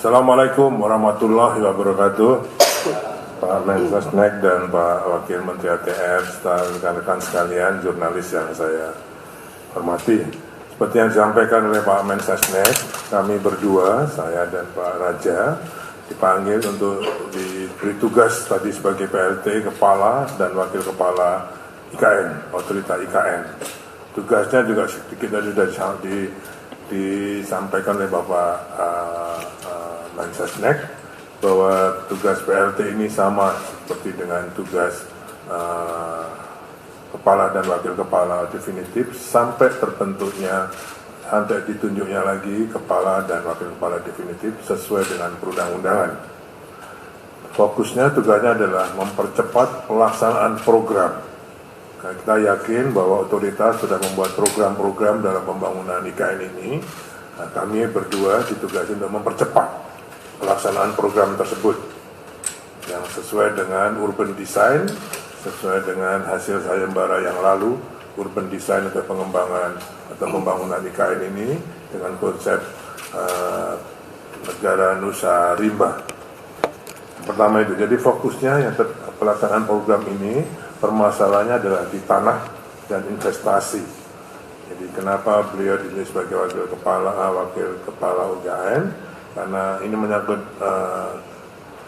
Assalamualaikum warahmatullahi wabarakatuh. Pak Mensesnek dan Pak Wakil Menteri ATR, serta rekan-rekan sekalian, jurnalis yang saya hormati. Seperti yang disampaikan oleh Pak Mensesnek, kami berdua, saya dan Pak Raja, dipanggil untuk diberi tugas tadi sebagai PLT, Kepala dan Wakil Kepala IKN, Otorita IKN. Tugasnya juga sedikit tadi sudah disampaikan oleh Bapak Mensesnek, bahwa tugas PLT ini sama seperti dengan tugas Kepala dan Wakil Kepala definitif sampai terbentuknya, sampai ditunjuknya lagi Kepala dan Wakil Kepala definitif sesuai dengan perundang-undangan. Fokusnya, tugasnya adalah mempercepat pelaksanaan program. Nah, kita yakin bahwa otoritas sudah membuat program-program dalam pembangunan IKN ini. Nah, kami berdua ditugasi untuk mempercepat pelaksanaan program tersebut yang sesuai dengan urban design, sesuai dengan hasil sayembara yang lalu, urban design atau pengembangan atau pembangunan IKN ini dengan konsep negara Nusa Rimba. Pertama itu, jadi fokusnya yang pelaksanaan program ini permasalahannya adalah di tanah dan investasi. Jadi kenapa beliau dipilih sebagai wakil kepala UKN? Karena ini menyangkut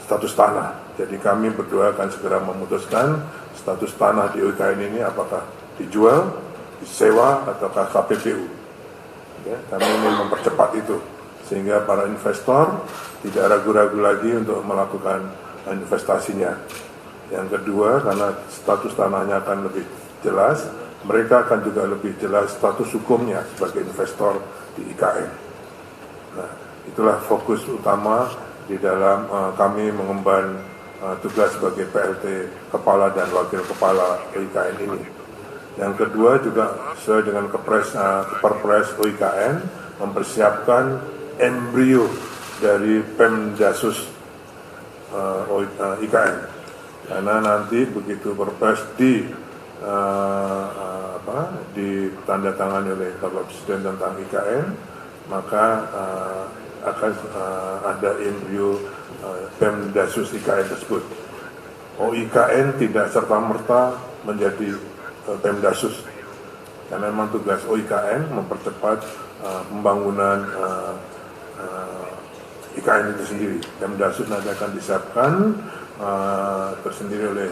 status tanah. Jadi kami berdua akan segera memutuskan status tanah di UKN ini apakah dijual, disewa, ataukah KPPU. Ya, kami ingin mempercepat itu sehingga para investor tidak ragu-ragu lagi untuk melakukan investasinya. Yang kedua, karena status tanahnya akan lebih jelas, mereka akan juga lebih jelas status hukumnya sebagai investor di IKN. Nah, itulah fokus utama di dalam kami mengemban tugas sebagai PLT Kepala dan Wakil Kepala UIKN ini. Yang kedua juga sesuai dengan Perpres UIKN mempersiapkan embrio dari Pemdasus IKN. Karena nanti begitu Perpres ditandatangani oleh Bapak Presiden tentang IKN, maka akan ada embrio Pemdasus IKN tersebut. OIKN tidak serta-merta menjadi Pemdasus, karena memang tugas OIKN mempercepat pembangunan IKN itu sendiri. Pemdasus nanti akan disiapkan tersendiri oleh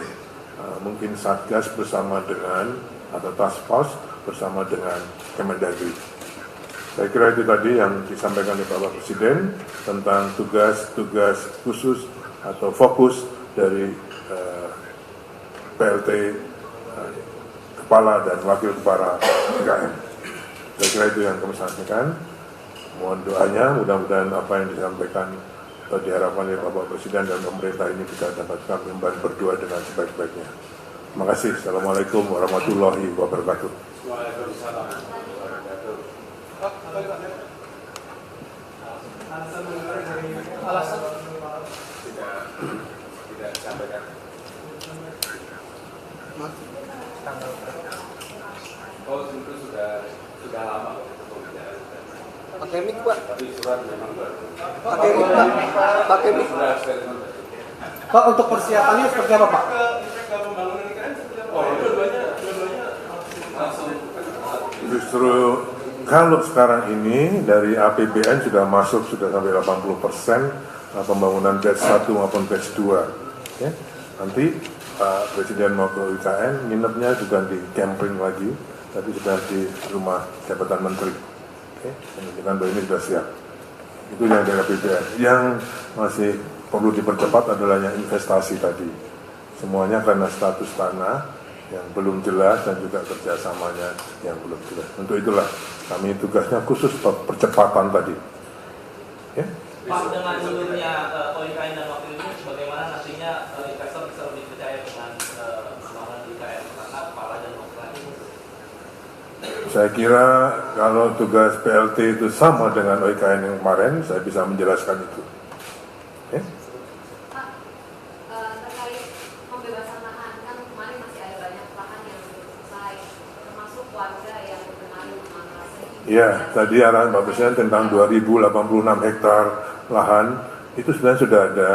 mungkin Satgas bersama dengan atau Task Force bersama dengan Kemendagri. Saya kira itu tadi yang disampaikan oleh Bapak Presiden tentang tugas-tugas khusus atau fokus dari PLT Kepala dan Wakil Kepala IKN. Saya kira itu yang kami sampaikan. Mohon doanya, mudah-mudahan apa yang disampaikan atau diharapkan oleh Bapak Presiden dan pemerintah ini bisa dapat kami berdua dengan sebaik-baiknya. Terima kasih. Assalamualaikum warahmatullahi wabarakatuh. Waalaikumsalam. Alasan tidak disampaikan. Oh, itu sudah lama. Pakai mic, Pak. Tapi surat memang baru. Pakai mic, Pak. Pakai mic. Pak, untuk persiapannya seperti apa, Pak? Oh, dua-duanya langsung. Justru kalau sekarang ini dari APBN sudah masuk sudah sampai 80% pembangunan batch 1 maupun batch 2. Ya. Nanti Pak Presiden mau ke UKN, nginepnya juga di camping lagi, tapi sudah di rumah jabatan menteri. Oke, menunjukkan bahwa ini sudah siap. Itu yang dari APBN. Yang masih perlu dipercepat adalah yang investasi tadi. Semuanya karena status tanah yang belum jelas dan juga kerjasamanya yang belum jelas. Untuk itulah kami tugasnya khusus percepatan tadi. Ya? Pak, dengan munculnya OIKN dan wakil ini, bagaimana nantinya investor bisa lebih percaya dengan pembangunan IKN karena kepala dan wakil ini? Saya kira kalau tugas PLT itu sama dengan OIKN yang kemarin, saya bisa menjelaskan itu. Ya? Ya, tadi arahan Pak Presiden tentang 2086 hektar lahan itu sebenarnya sudah ada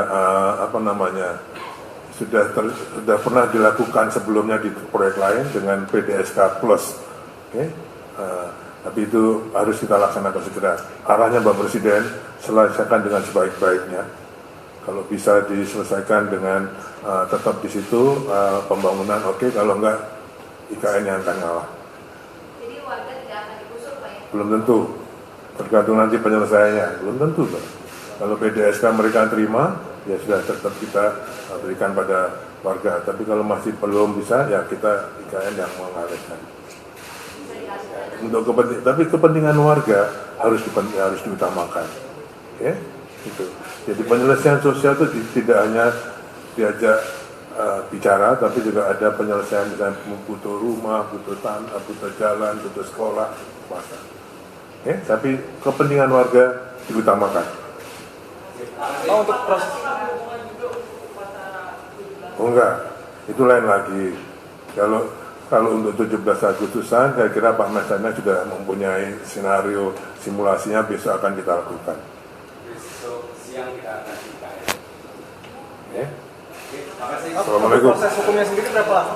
sudah pernah dilakukan sebelumnya di proyek lain dengan PDSK Plus. Oke. Tapi itu harus kita laksanakan segera. Arahnya Bapak Presiden, selesaikan dengan sebaik-baiknya. Kalau bisa diselesaikan dengan tetap di situ pembangunan, oke. Kalau enggak, IKN yang akan ngalah. Jadi warga tidak akan digusur, Pak ya? Belum tentu. Tergantung nanti penyelesaiannya. Belum tentu, Pak. Kalau PDSK mereka terima, ya sudah tetap kita berikan pada warga. Tapi kalau masih belum bisa, ya kita IKN yang mengalihkan. Tapi kepentingan warga harus diutamakan, ya, gitu. Jadi penyelesaian sosial itu tidak hanya diajak bicara, tapi juga ada penyelesaian misalnya butuh rumah, butuh tanah, butuh jalan, butuh sekolah, masa. Ya, tapi kepentingan warga diutamakan. Oh, untuk proses Enggak, itu lain lagi. Kalau untuk 17 Agustusan, saya kira Pak Mesana sudah mempunyai skenario simulasinya, besok akan kita lakukan. Besok siang kita akan IKN. Ya. Oke, terima kasih. Assalamualaikum. proses hukumnya sendiri berapa lama?